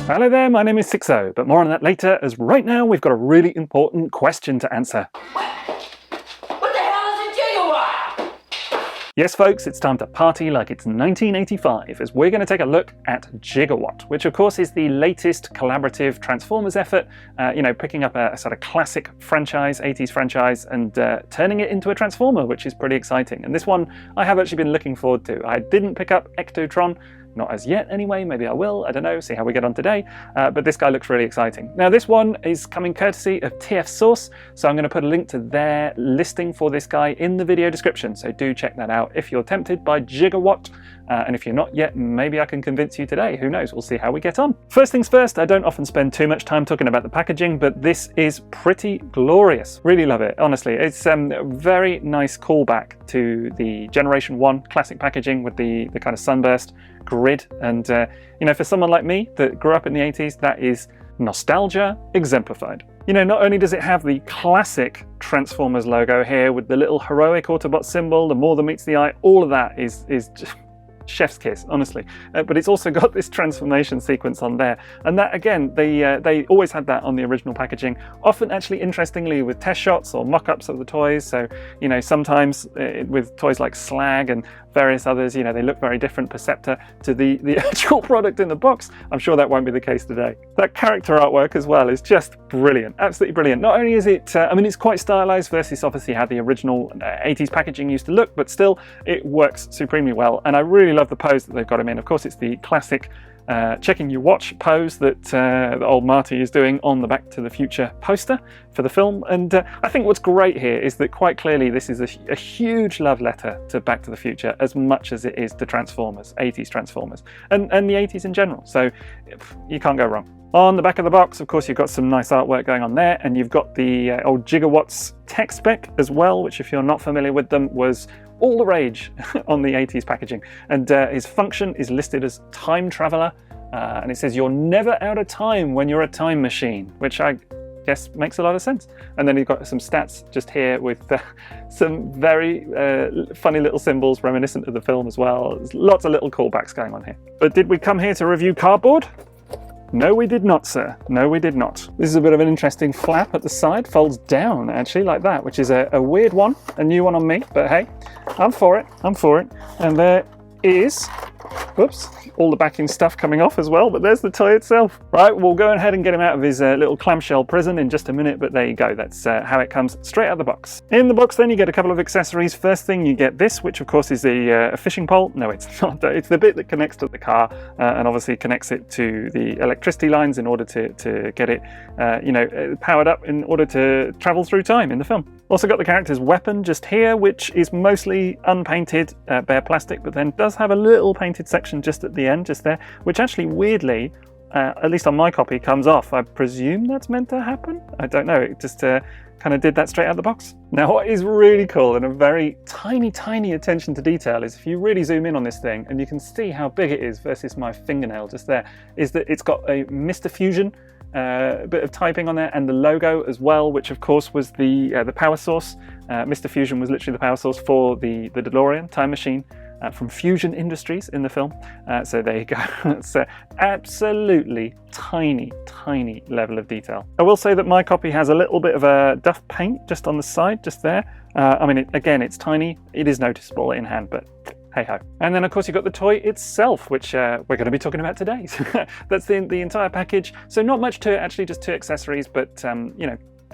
Hello there, my name is Sixo, but more on that later, as right now we've got a really important question to answer. What the hell is a gigawatt? Yes folks, it's time to party like it's 1985, as we're going to take a look at Gigawatt, which of course is the latest collaborative Transformers effort, picking up a sort of classic franchise, 80s franchise, and turning it into a Transformer, which is pretty exciting. And this one I have actually been looking forward to. I didn't pick up Ectotron, not as yet anyway, maybe I will, I don't know, see how we get on today, but this guy looks really exciting. Now this one is coming courtesy of TF Source, so I'm going to put a link to their listing for this guy in the video description, so do check that out if you're tempted by Gigawatt, and if you're not yet, maybe I can convince you today, who knows, we'll see how we get on. First things first, I don't often spend too much time talking about the packaging, but this is pretty glorious, really love it, honestly. It's a very nice callback to the Generation 1 classic packaging with the kind of sunburst grid, and for someone like me that grew up in the 80s, that is nostalgia exemplified. Not only does it have the classic Transformers logo here with the little heroic Autobot symbol, the more that meets the eye, all of that is just chef's kiss, honestly. But it's also got this transformation sequence on there, and that again, they always had that on the original packaging, often actually interestingly with test shots or mock-ups of the toys. So sometimes with toys like Slag and various others, they look very different, Perceptor, to the actual product in the box. I'm sure that won't be the case today. That character artwork as well is just brilliant, absolutely brilliant. Not only is it, it's quite stylized versus obviously how the original 80s packaging used to look, but still it works supremely well, and I really love the pose that they've got him in. Of course, it's the classic checking your watch pose that old Marty is doing on the Back to the Future poster for the film. And I think what's great here is that quite clearly this is a huge love letter to Back to the Future as much as it is to Transformers, 80s Transformers, and the 80s in general. So you can't go wrong. On the back of the box, of course, you've got some nice artwork going on there, and you've got the old Gigawatts tech spec as well, which if you're not familiar with them was all the rage on the 80s packaging. And his function is listed as Time Traveler, and it says you're never out of time when you're a time machine, which I guess makes a lot of sense. And then you've got some stats just here with some very funny little symbols reminiscent of the film as well. There's lots of little callbacks going on here. But did we come here to review cardboard? No, we did not, sir. No, we did not. This is a bit of an interesting flap at the side, folds down actually like that, which is a weird one, a new one on me, but hey, I'm for it, I'm for it. And there is, whoops, all the backing stuff coming off as well, but there's the toy itself. Right, we'll go ahead and get him out of his little clamshell prison in just a minute, but there you go, that's how it comes straight out of the box. In the box then you get a couple of accessories. First thing you get this, which of course is a fishing pole. No, it's not, it's the bit that connects to the car and obviously connects it to the electricity lines in order to get it powered up in order to travel through time in the film. Also got the character's weapon just here, which is mostly unpainted bare plastic, but then does have a little painted section just at the end, just there, which actually weirdly, at least on my copy, comes off. I presume that's meant to happen? I don't know, it just kind of did that straight out of the box. Now what is really cool and a very tiny attention to detail is if you really zoom in on this thing, and you can see how big it is versus my fingernail just there, is that it's got a Mr. Fusion bit of typing on there, and the logo as well, which of course was the power source. Mr. Fusion was literally the power source for the DeLorean time machine from Fusion Industries in the film. So there you go. It's absolutely tiny level of detail. I will say that my copy has a little bit of a duff paint just on the side, just there. Again, it's tiny. It is noticeable in hand, but hey ho. And then of course you've got the toy itself, which we're going to be talking about today. That's the entire package. So not much to it, actually, just 2 accessories, but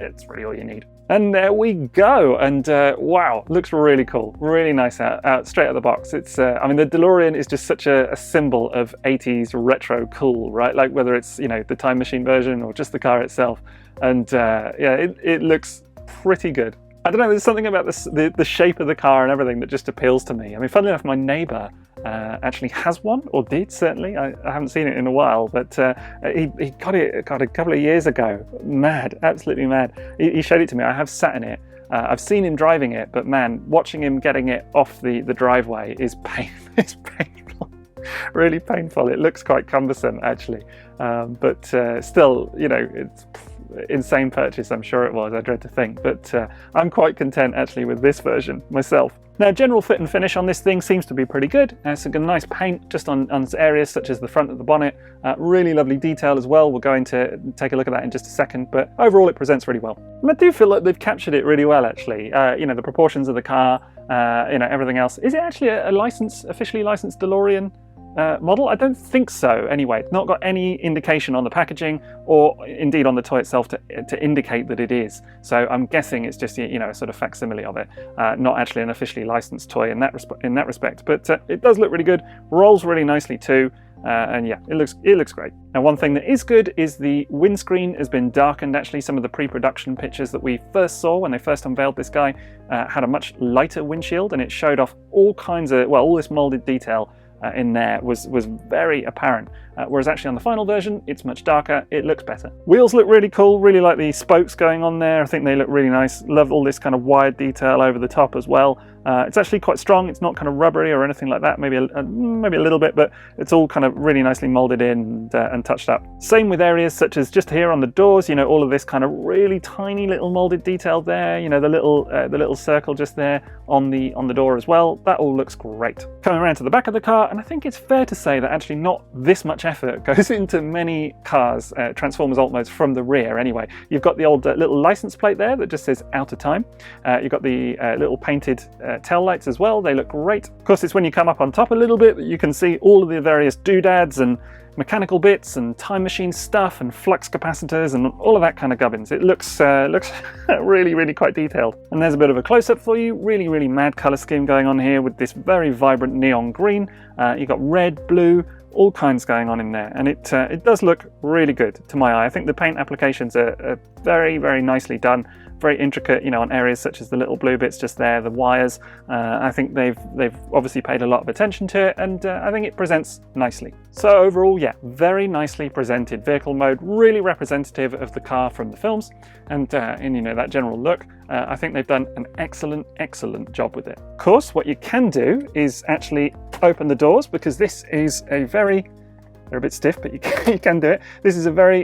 it's really all you need. And there we go. And wow, looks really cool, really nice out straight out of the box. It's the DeLorean is just such a symbol of 80s retro cool, right? Like whether it's the time machine version or just the car itself. And it looks pretty good. I don't know, there's something about the shape of the car and everything that just appeals to me. Funnily enough, my neighbour actually has one, or did certainly. I haven't seen it in a while, but he got it a couple of years ago. Mad, absolutely mad. He showed it to me. I have sat in it. I've seen him driving it, but man, watching him getting it off the driveway is it's painful. Really painful. It looks quite cumbersome actually, but still, it's insane purchase, I'm sure it was, I dread to think, but I'm quite content actually with this version myself. Now, general fit and finish on this thing seems to be pretty good. It's got a nice paint just on areas such as the front of the bonnet. Really lovely detail as well. We're going to take a look at that in just a second, but overall it presents really well. And I do feel like they've captured it really well, actually. You know, the proportions of the car, you know, everything else. Is it actually a officially licensed DeLorean model? I don't think so anyway. It's not got any indication on the packaging or indeed on the toy itself to indicate that it is. So I'm guessing it's just, you know, a sort of facsimile of it, not actually an officially licensed toy in that respect. But it does look really good, rolls really nicely too. And yeah, it looks great. Now, one thing that is good is the windscreen has been darkened. Actually, some of the pre-production pictures that we first saw when they first unveiled this guy had a much lighter windshield, and it showed off all kinds of, well, all this molded detail in there was very apparent, whereas actually on the final version it's much darker. It looks better. Wheels look really cool, really like the spokes going on there. I think they look really nice. Love all this kind of wired detail over the top as well. It's actually quite strong. It's not kind of rubbery or anything like that, maybe a little bit, but it's all kind of really nicely molded in and touched up. Same with areas such as just here on the doors, you know, all of this kind of really tiny little molded detail there, you know, the little circle just there on the door as well. That all looks great. Coming around to the back of the car, and I think it's fair to say that actually not this much effort goes into many cars, Transformers Alt modes from the rear anyway. You've got the old little license plate there that just says out of time. You've got the little painted tail lights as well. They look great. Of course, it's when you come up on top a little bit that you can see all of the various doodads and mechanical bits and time machine stuff and flux capacitors and all of that kind of gubbins. It looks really quite detailed. And there's a bit of a close-up for you. Really mad color scheme going on here with this very vibrant neon green. You've got red, blue, all kinds going on in there, and it does look really good to my eye. I think the paint applications are very nicely done, very intricate, you know, on areas such as the little blue bits just there, the wires. I think they've obviously paid a lot of attention to it, and I think it presents nicely. So overall, yeah, very nicely presented vehicle mode, really representative of the car from the films, and in, you know, that general look. I think they've done an excellent job with it. Of course, what you can do is actually open the doors, because this is they're a bit stiff, but you can do it. This is a very,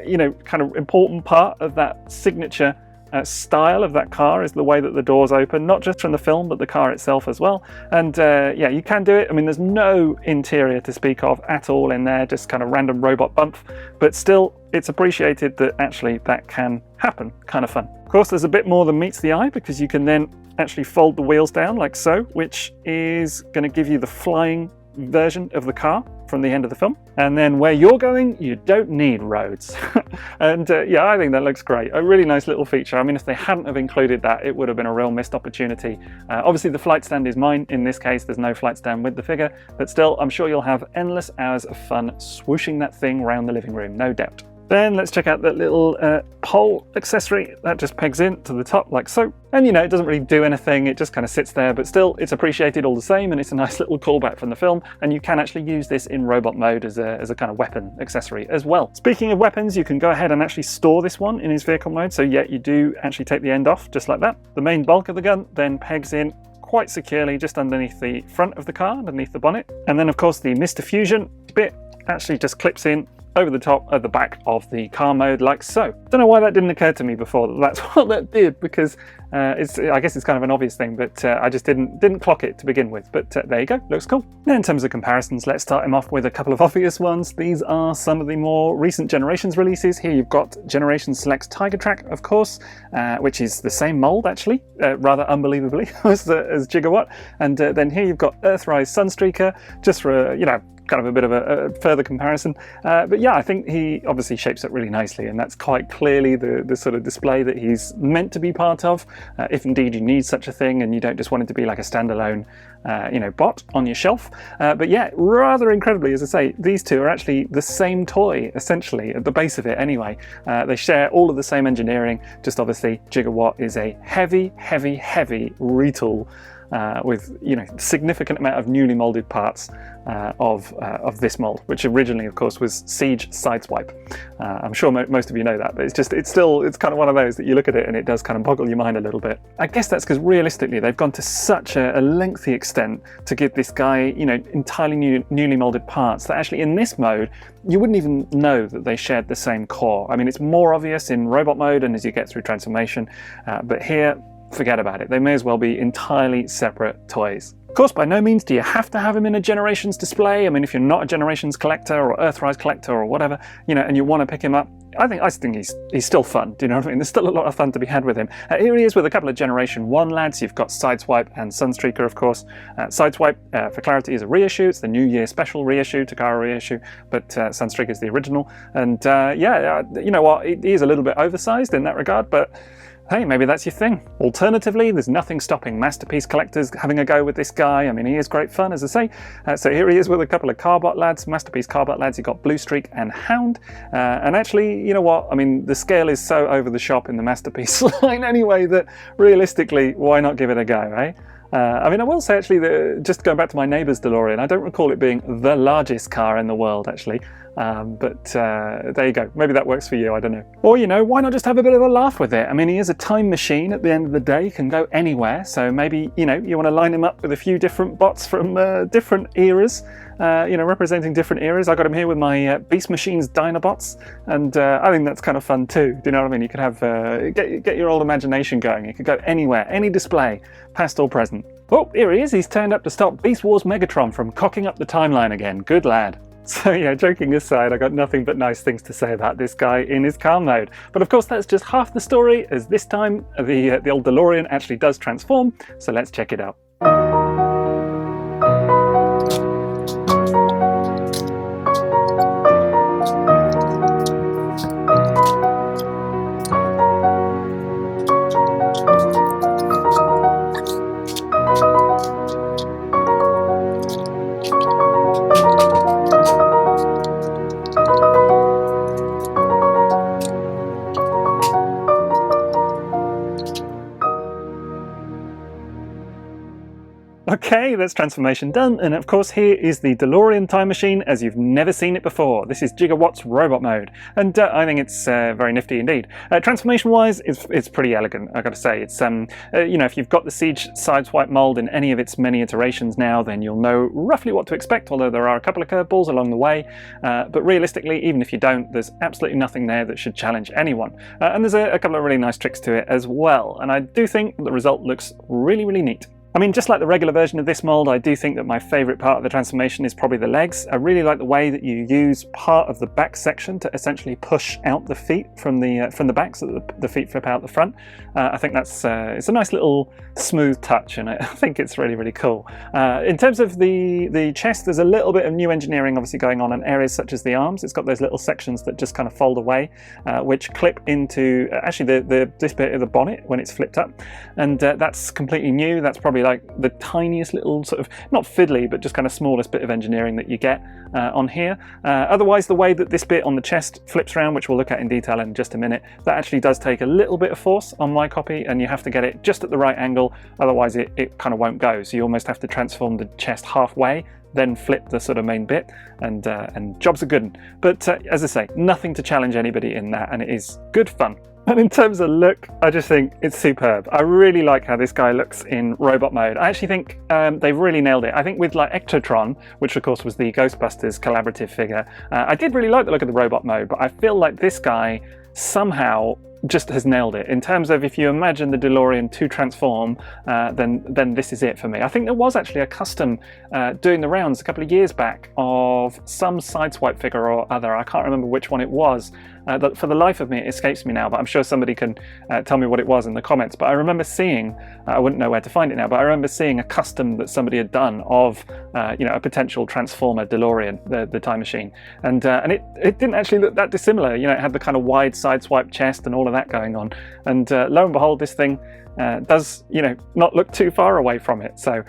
you know, kind of important part of that signature style of that car, is the way that the doors open, not just from the film, but the car itself as well. And yeah, you can do it. I mean, there's no interior to speak of at all in there, just kind of random robot bump, but still, it's appreciated that actually that can happen. Kind of fun. Of course, there's a bit more than meets the eye, because you can then actually fold the wheels down like so, which is going to give you the flying version of the car from the end of the film. And then where you're going, you don't need roads. And yeah, I think that looks great. A really nice little feature. I mean, if they hadn't have included that, it would have been a real missed opportunity. Obviously, the flight stand is mine. In this case, there's no flight stand with the figure, but still, I'm sure you'll have endless hours of fun swooshing that thing around the living room, no doubt. Then let's check out that little pole accessory that just pegs in to the top like so. And you know, it doesn't really do anything, it just kind of sits there, but still it's appreciated all the same, and it's a nice little callback from the film, and you can actually use this in robot mode as a kind of weapon accessory as well. Speaking of weapons, you can go ahead and actually store this one in his vehicle mode, so yeah, you do actually take the end off just like that. The main bulk of the gun then pegs in quite securely just underneath the front of the car, underneath the bonnet. And then of course the Mr. Fusion bit actually just clips in over the top of the back of the car mode like so. Don't know why that didn't occur to me before that that's what that did, because I guess it's kind of an obvious thing, but I just didn't clock it to begin with. But there you go, looks cool. Now, in terms of comparisons, let's start him off with a couple of obvious ones. These are some of the more recent Generations releases. Here you've got Generation Selects Tiger Track, of course, which is the same mold actually, rather unbelievably, as Gigawatt. And then here you've got Earthrise Sunstreaker, just for you know, kind of a bit of a further comparison. But yeah, I think he obviously shapes up really nicely, and that's quite clearly the sort of display that he's meant to be part of, if indeed you need such a thing and you don't just want it to be like a standalone you know, bot on your shelf. But yeah, rather incredibly, as I say, these two are actually the same toy, essentially, at the base of it anyway. They share all of the same engineering, just obviously Gigawatt is a heavy retool with significant amount of newly molded parts of this mold, which originally, of course, was Siege Sideswipe. I'm sure most of you know that, but it's kind of one of those that you look at it and it does kind of boggle your mind a little bit. I guess that's because realistically they've gone to such a lengthy extent to give this guy, entirely newly molded parts that actually in this mode you wouldn't even know that they shared the same core. I mean, it's more obvious in robot mode and as you get through transformation, but here, forget about it. They may as well be entirely separate toys. Of course, by no means do you have to have him in a Generations display. I mean, if you're not a Generations collector or Earthrise collector or whatever, and you want to pick him up, I think he's still fun. Do you know what I mean? There's still a lot of fun to be had with him. Here he is with a couple of Generation 1 lads. You've got Sideswipe and Sunstreaker, of course. Sideswipe, for clarity, is a reissue. It's the New Year special reissue, Takara reissue, but Sunstreaker is the original. And you know what? He is a little bit oversized in that regard, but hey, maybe that's your thing. Alternatively, there's nothing stopping Masterpiece collectors having a go with this guy. I mean, he is great fun, as I say. So here he is with a couple of Carbot lads, Masterpiece Carbot lads. You've got Blue Streak and Hound. And actually, you know what? I mean, the scale is so over the shop in the Masterpiece line anyway that realistically, why not give it a go, eh? I mean, I will say actually, just going back to my neighbour's DeLorean, I don't recall it being the largest car in the world, actually. But there you go. Maybe that works for you, I don't know. Or, why not just have a bit of a laugh with it? I mean, he is a time machine at the end of the day, can go anywhere. So maybe, you want to line him up with a few different bots from different eras, representing different eras. I got him here with my Beast Machines Dinobots, and I think that's kind of fun too. Do you know what I mean? You could have, get your old imagination going. You could go anywhere, any display, past or present. Oh, here he is. He's turned up to stop Beast Wars Megatron from cocking up the timeline again. Good lad. So yeah, joking aside, I got nothing but nice things to say about this guy in his car mode. But of course, that's just half the story, as this time the old DeLorean actually does transform. So let's check it out. Okay, that's transformation done, and of course here is the DeLorean time machine as you've never seen it before. This is Gigawatt's robot mode, and I think it's very nifty indeed. Transformation-wise, it's pretty elegant, I've got to say. It's if you've got the Siege Sideswipe mold in any of its many iterations now, then you'll know roughly what to expect, although there are a couple of curveballs along the way. But realistically, even if you don't, there's absolutely nothing there that should challenge anyone. And there's a couple of really nice tricks to it as well, and I do think the result looks really, really neat. I mean, just like the regular version of this mold, I do think that my favourite part of the transformation is probably the legs. I really like the way that you use part of the back section to essentially push out the feet from the back, so that the feet flip out the front. I think that's it's a nice little smooth touch, and I think it's really, really cool. In terms of the chest, there's a little bit of new engineering obviously going on in areas such as the arms. It's got those little sections that just kind of fold away, which clip into actually this bit of the bonnet when it's flipped up, and that's completely new. That's probably like the tiniest little sort of, not fiddly, but just kind of smallest bit of engineering that you get on here. Otherwise, the way that this bit on the chest flips around, which we'll look at in detail in just a minute, that actually does take a little bit of force on my copy, and you have to get it just at the right angle, otherwise it kind of won't go. So you almost have to transform the chest halfway, then flip the sort of main bit, and job's a good one. But as I say, nothing to challenge anybody in that, and it is good fun. And in terms of look, I just think it's superb. I really like how this guy looks in robot mode. I actually think they've really nailed it. I think with like Ectotron, which of course was the Ghostbusters collaborative figure, I did really like the look of the robot mode, but I feel like this guy somehow just has nailed it. In terms of, if you imagine the DeLorean to transform, then this is it for me. I think there was actually a custom doing the rounds a couple of years back of some Sideswipe figure or other. I can't remember which one it was. That for the life of me, it escapes me now, but I'm sure somebody can tell me what it was in the comments. But I remember seeing, I wouldn't know where to find it now, but I remember seeing a custom that somebody had done of a potential Transformer DeLorean, the time machine. And it didn't actually look that dissimilar. It had the kind of wide Sideswipe chest and all of that going on. And lo and behold, this thing does not look too far away from it. So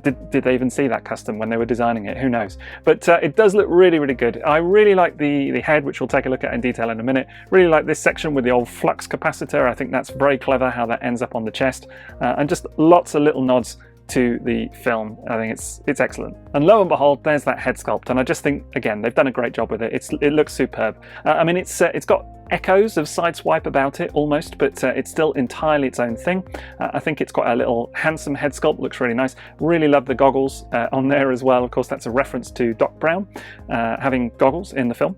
did they even see that custom when they were designing it? Who knows? But it does look really, really good. I really like the head, which we'll take a look at in detail in a minute. Really like this section with the old flux capacitor. I think that's very clever how that ends up on the chest, and just lots of little nods to the film. I think it's excellent. And lo and behold, there's that head sculpt, and I just think, again, they've done a great job with it. It looks superb. I mean, it's got echoes of Sideswipe about it almost, but it's still entirely its own thing. I think it's got a little handsome head sculpt, looks really nice. Really love the goggles on there as well. Of course, that's a reference to Doc Brown having goggles in the film.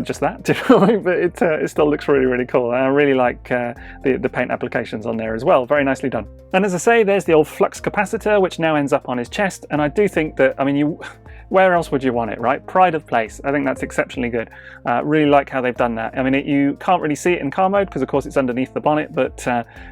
Just that, but it still looks really, really cool. And I really like the paint applications on there as well. Very nicely done. And as I say, there's the old flux capacitor, which now ends up on his chest. And I do think that, I mean, where else would you want it, right? Pride of place. I think that's exceptionally good. Really like how they've done that. I mean, you can't really see it in car mode because, of course, it's underneath the bonnet, but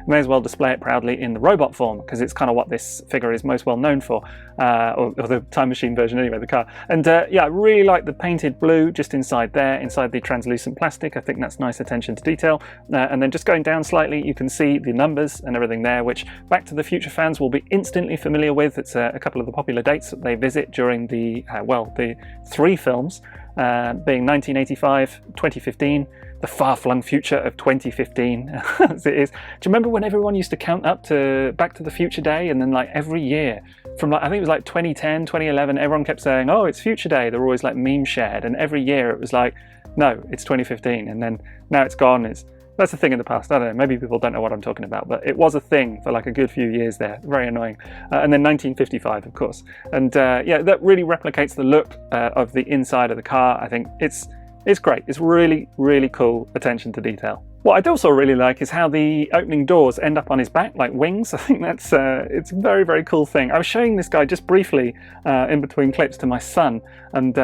may as well display it proudly in the robot form because it's kind of what this figure is most well known for, or the Time Machine version anyway, the car. And yeah, I really like the painted blue just inside there, inside the translucent plastic. I think that's nice attention to detail. And then just going down slightly, you can see the numbers and everything there, which Back to the Future fans will be instantly familiar with. It's a couple of the popular dates that they visit during the the 3 films, being 1985, 2015, the far-flung future of 2015, as it is. Do you remember when everyone used to count up to Back to the Future Day, and then like every year, from like, I think it was like 2010, 2011, everyone kept saying, oh, it's Future Day. They were always like meme shared, and every year it was like, no, it's 2015, and then now it's gone. That's a thing in the past. I don't know, maybe people don't know what I'm talking about, but it was a thing for like a good few years there. Very annoying. And then 1955, of course. And yeah, that really replicates the look of the inside of the car. I think it's great. It's really, really cool attention to detail. What I also really like is how the opening doors end up on his back like wings. I think that's it's a very, very cool thing. I was showing this guy just briefly in between clips to my son, and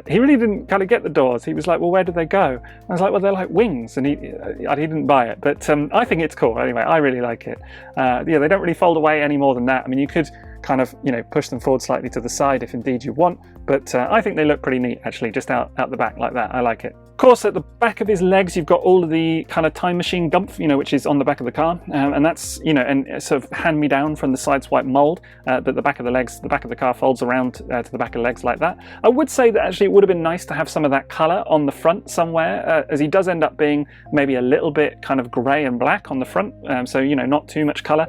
he really didn't kind of get the doors. He was like, well, where do they go? I was like, well, they're like wings, and he didn't buy it. But I think it's cool. Anyway, I really like it. Yeah, they don't really fold away any more than that. I mean, you could kind of, you know, push them forward slightly to the side if indeed you want, but I think they look pretty neat actually, just out the back like that. I like it. Of course, at the back of his legs, you've got all of the kind of Time Machine gumph, you know, which is on the back of the car, and that's, you know, and sort of hand-me-down from the Sideswipe mold, that the back of the legs, the back of the car folds around to the back of the legs like that. I would say that actually it would have been nice to have some of that colour on the front somewhere, as he does end up being maybe a little bit kind of grey and black on the front, so, you know, not too much colour,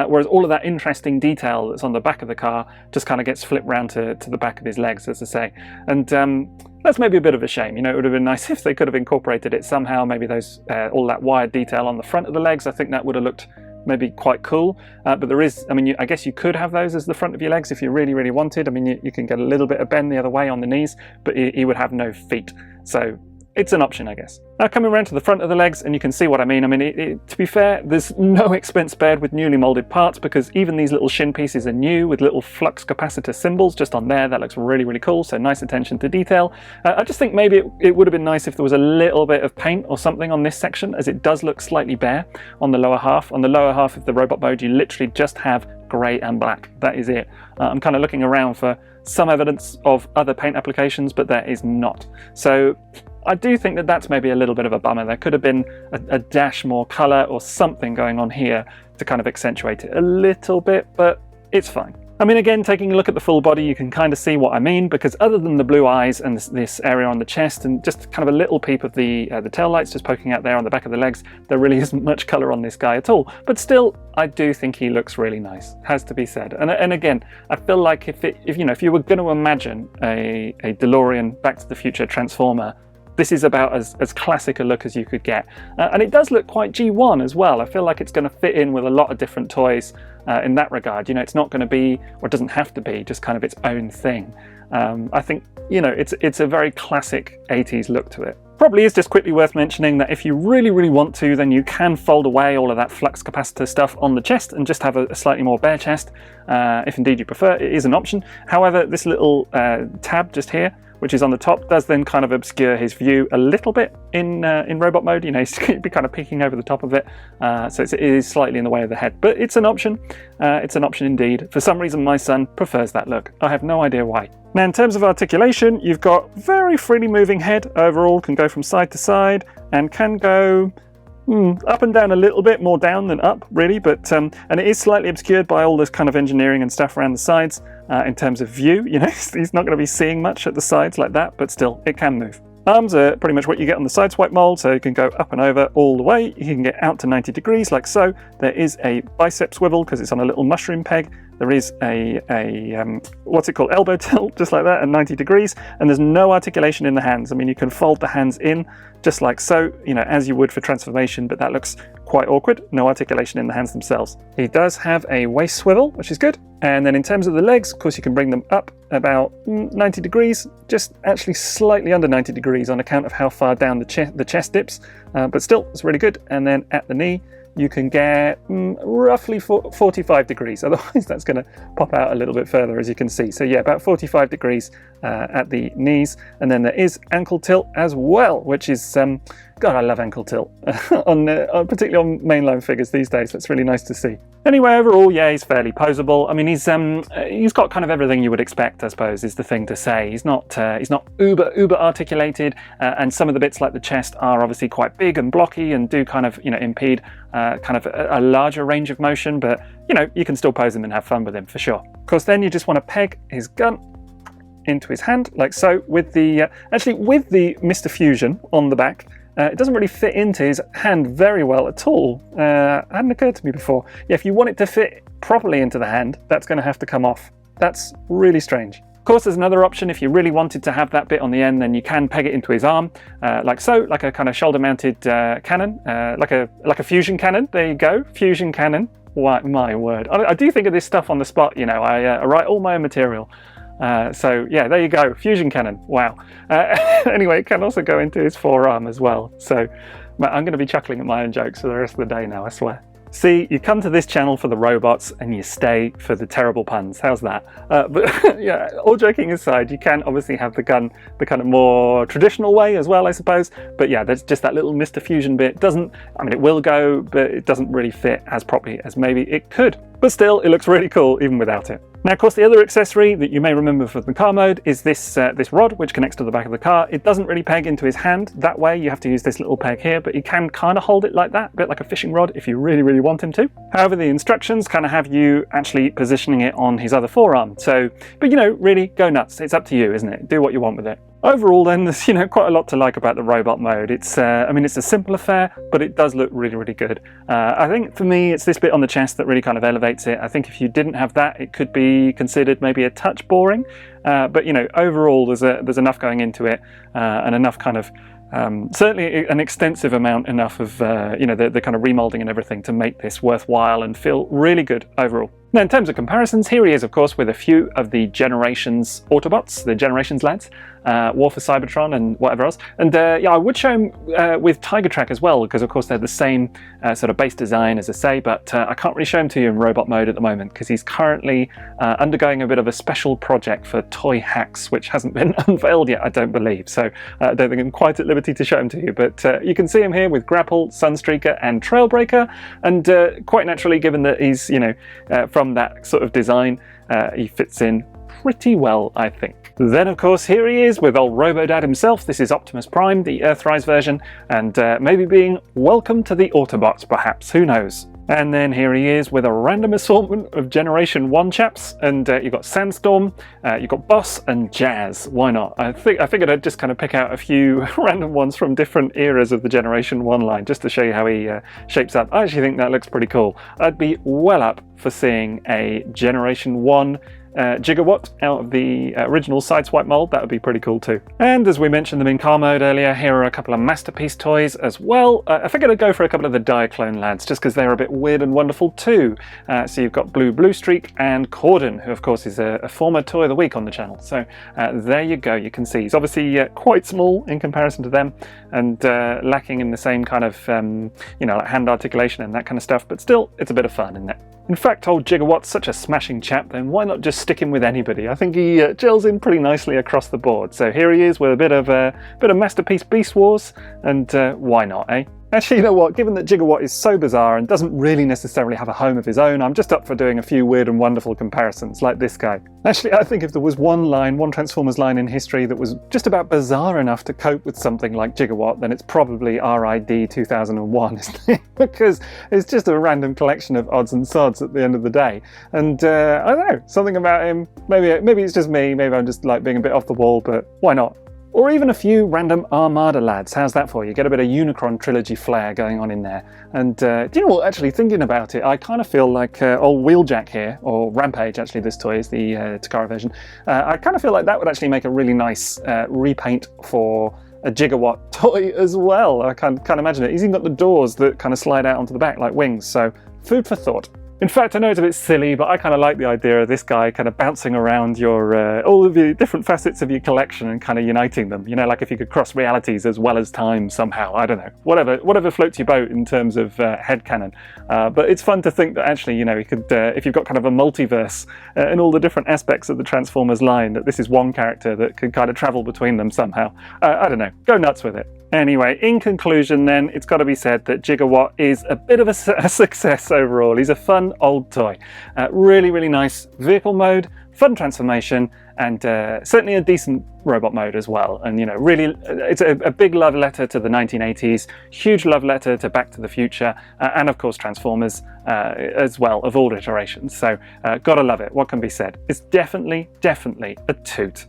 whereas all of that interesting detail that's on the back of the car just kind of gets flipped round to the back of his legs, as I say. And that's maybe a bit of a shame. You know, it would have been nice if they could have incorporated it somehow, maybe those all that wired detail on the front of the legs. I think that would have looked maybe quite cool, but there is, I mean, I guess you could have those as the front of your legs if you really, really wanted. I mean, you can get a little bit of bend the other way on the knees, but he would have no feet. So it's an option, I guess. Now coming around to the front of the legs, and you can see what I mean. I mean, to be fair, there's no expense spared with newly molded parts, because even these little shin pieces are new with little flux capacitor symbols just on there. That looks really, really cool, so nice attention to detail. I just think maybe it would have been nice if there was a little bit of paint or something on this section, as it does look slightly bare on the lower half. On the lower half of the robot mode, you literally just have grey and black. That is it. I'm kind of looking around for some evidence of other paint applications, but there is not. So I do think that that's maybe a little bit of a bummer. There could have been a dash more colour or something going on here to kind of accentuate it a little bit, but it's fine. I mean, again, taking a look at the full body, you can kind of see what I mean, because other than the blue eyes and this area on the chest and just kind of a little peep of the tail lights just poking out there on the back of the legs, there really isn't much colour on this guy at all. But still, I do think he looks really nice, has to be said. And again, I feel like if you were going to imagine a DeLorean Back to the Future Transformer, this is about as classic a look as you could get. And it does look quite G1 as well. I feel like it's going to fit in with a lot of different toys in that regard. You know, it's not going to be, or it doesn't have to be, just kind of its own thing. I think, you know, it's a very classic 80s look to it. Probably is just quickly worth mentioning that if you really, really want to, then you can fold away all of that flux capacitor stuff on the chest and just have a slightly more bare chest. If indeed you prefer, it is an option. However, this little tab just here, which is on the top, does then kind of obscure his view a little bit in robot mode. You know, he's going to be kind of peeking over the top of it, so it is slightly in the way of the head. But it's an option. It's an option indeed. For some reason, my son prefers that look. I have no idea why. Now, in terms of articulation, you've got very freely moving head overall, can go from side to side, and can go up and down a little bit, more down than up, really, but and it is slightly obscured by all this kind of engineering and stuff around the sides in terms of view. You know, he's not going to be seeing much at the sides like that, but still, it can move. Arms are pretty much what you get on the sideswipe mold, so you can go up and over all the way. You can get out to 90 degrees like so. There is a bicep swivel because it's on a little mushroom peg. There is a what's it called, elbow tilt, just like that at 90 degrees. And there's no articulation in the hands. I mean, you can fold the hands in just like so, you know, as you would for transformation, but that looks quite awkward. No articulation in the hands themselves. He does have a waist swivel, which is good. And then in terms of the legs, of course, you can bring them up about 90 degrees, just actually slightly under 90 degrees on account of how far down the chest dips, but still, it's really good. And then at the knee, you can get roughly 45 degrees. Otherwise, that's going to pop out a little bit further, as you can see. So yeah, about 45 degrees at the knees. And then there is ankle tilt as well, which is, God, I love ankle tilt, particularly on mainline figures these days. That's really nice to see. Anyway, overall, yeah, he's fairly poseable. I mean, he's got kind of everything you would expect, I suppose, is the thing to say. He's not uber articulated, and some of the bits like the chest are obviously quite big and blocky and do kind of, you know, impede kind of a larger range of motion. But you know, you can still pose him and have fun with him for sure. Of course, then you just want to peg his gun into his hand like so. With the with the Mr. Fusion on the back. It doesn't really fit into his hand very well at all. Hadn't occurred to me before. Yeah, if you want it to fit properly into the hand, that's going to have to come off. That's really strange. Of course, there's another option. If you really wanted to have that bit on the end, then you can peg it into his arm, like so, like a kind of shoulder-mounted cannon, like a fusion cannon. There you go, fusion cannon. Why, my word. I do think of this stuff on the spot, you know. I write all my own material. So yeah, there you go, fusion cannon. Wow. Anyway, it can also go into his forearm as well. So I'm going to be chuckling at my own jokes for the rest of the day now, I swear. See, you come to this channel for the robots and you stay for the terrible puns. How's that? But yeah, all joking aside, you can obviously have the gun the kind of more traditional way as well, I suppose. But yeah, there's just that little Mr. Fusion bit. It will go, but it doesn't really fit as properly as maybe it could. But still, it looks really cool even without it. Now, of course, the other accessory that you may remember from the car mode is this rod, which connects to the back of the car. It doesn't really peg into his hand that way. You have to use this little peg here, but you can kind of hold it like that, a bit like a fishing rod if you really, really want him to. However, the instructions kind of have you actually positioning it on his other forearm. So, but you know, really go nuts. It's up to you, isn't it? Do what you want with it. Overall then, there's, you know, quite a lot to like about the robot mode. It's, I mean, it's a simple affair, but it does look really, really good. I think for me, it's this bit on the chest that really kind of elevates it. I think if you didn't have that, it could be considered maybe a touch boring. But, you know, overall, there's enough going into it and enough kind of, certainly an extensive amount enough of, you know, the kind of remolding and everything to make this worthwhile and feel really good overall. Now, in terms of comparisons, here he is, of course, with a few of the Generations Autobots, the Generations lads, War for Cybertron and whatever else. And yeah, I would show him with Tiger Track as well, because of course they're the same sort of base design, as I say, but I can't really show him to you in robot mode at the moment, because he's currently undergoing a bit of a special project for Toy Hacks, which hasn't been unveiled yet, I don't believe. So I don't think I'm quite at liberty to show him to you, but you can see him here with Grapple, Sunstreaker and Trailbreaker, and quite naturally, given that he's, you know, from that sort of design, he fits in pretty well, I think. Then, of course, here he is with old Robodad himself. This is Optimus Prime, the Earthrise version, and maybe being welcome to the Autobots, perhaps, who knows. And then here he is with a random assortment of Generation 1 chaps, and you've got Sandstorm, you've got Boss and Jazz. Why not? I figured I'd just kind of pick out a few random ones from different eras of the Generation 1 line, just to show you how he shapes up. I actually think that looks pretty cool. I'd be well up for seeing a Generation 1 Gigawatt out of the original Sideswipe mold. That would be pretty cool too. And as we mentioned them in car mode earlier, here are a couple of Masterpiece toys as well. I figured I'd go for a couple of the Diaclone lads, just because they're a bit weird and wonderful too. So you've got Blue Streak and Corden, who of course is a former Toy of the Week on the channel. So there you go, you can see he's obviously quite small in comparison to them, and lacking in the same kind of you know, like hand articulation and that kind of stuff, but still it's a bit of fun, isn't it? In fact, old Gigawatt's such a smashing chap, then why not just stick him with anybody? I think he gels in pretty nicely across the board. So here he is with a bit of Masterpiece Beast Wars, and why not, eh? Actually, you know what, given that Gigawatt is so bizarre and doesn't really necessarily have a home of his own, I'm just up for doing a few weird and wonderful comparisons, like this guy. Actually, I think if there was one Transformers line in history that was just about bizarre enough to cope with something like Gigawatt, then it's probably RID 2001, isn't it? Because it's just a random collection of odds and sods at the end of the day. And I don't know, something about him, maybe it's just me, maybe I'm just like being a bit off the wall, but why not? Or even a few random Armada lads. How's that for you? Get a bit of Unicron trilogy flair going on in there. And do you know what, actually thinking about it, I kind of feel like old Wheeljack here, or Rampage actually, this toy is the Takara version. I kind of feel like that would actually make a really nice repaint for a Gigawatt toy as well. I can't imagine it. He's even got the doors that kind of slide out onto the back like wings, so food for thought. In fact, I know it's a bit silly, but I kind of like the idea of this guy kind of bouncing around your all of the different facets of your collection and kind of uniting them. You know, like if you could cross realities as well as time somehow. I don't know. Whatever floats your boat in terms of headcanon. But it's fun to think that actually, you know, you could, if you've got kind of a multiverse in all the different aspects of the Transformers line, that this is one character that could kind of travel between them somehow. I don't know. Go nuts with it. Anyway, in conclusion then, it's got to be said that Gigawatt is a bit of a success overall. He's a fun old toy. Really, really nice vehicle mode, fun transformation, and certainly a decent robot mode as well. And, you know, really, it's a big love letter to the 1980s, huge love letter to Back to the Future, and of course Transformers as well, of all iterations. So, gotta love it. What can be said? It's definitely a toot.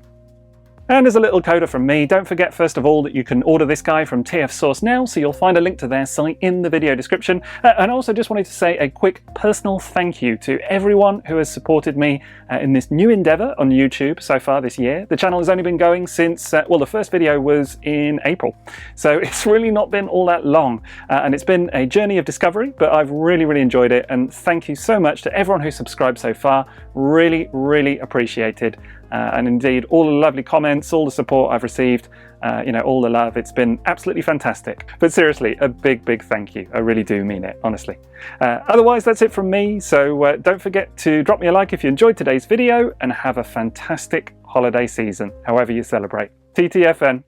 And as a little coda from me, don't forget first of all that you can order this guy from TF Source now, so you'll find a link to their site in the video description. And also just wanted to say a quick personal thank you to everyone who has supported me in this new endeavour on YouTube so far this year. The channel has only been going since, well, the first video was in April, so it's really not been all that long. And it's been a journey of discovery, but I've really enjoyed it, and thank you so much to everyone who's subscribed so far. Really appreciated. And indeed, all the lovely comments, all the support I've received, you know, all the love. It's been absolutely fantastic. But seriously, a big thank you. I really do mean it, honestly. Otherwise, that's it from me. So don't forget to drop me a like if you enjoyed today's video, and have a fantastic holiday season, however you celebrate. TTFN.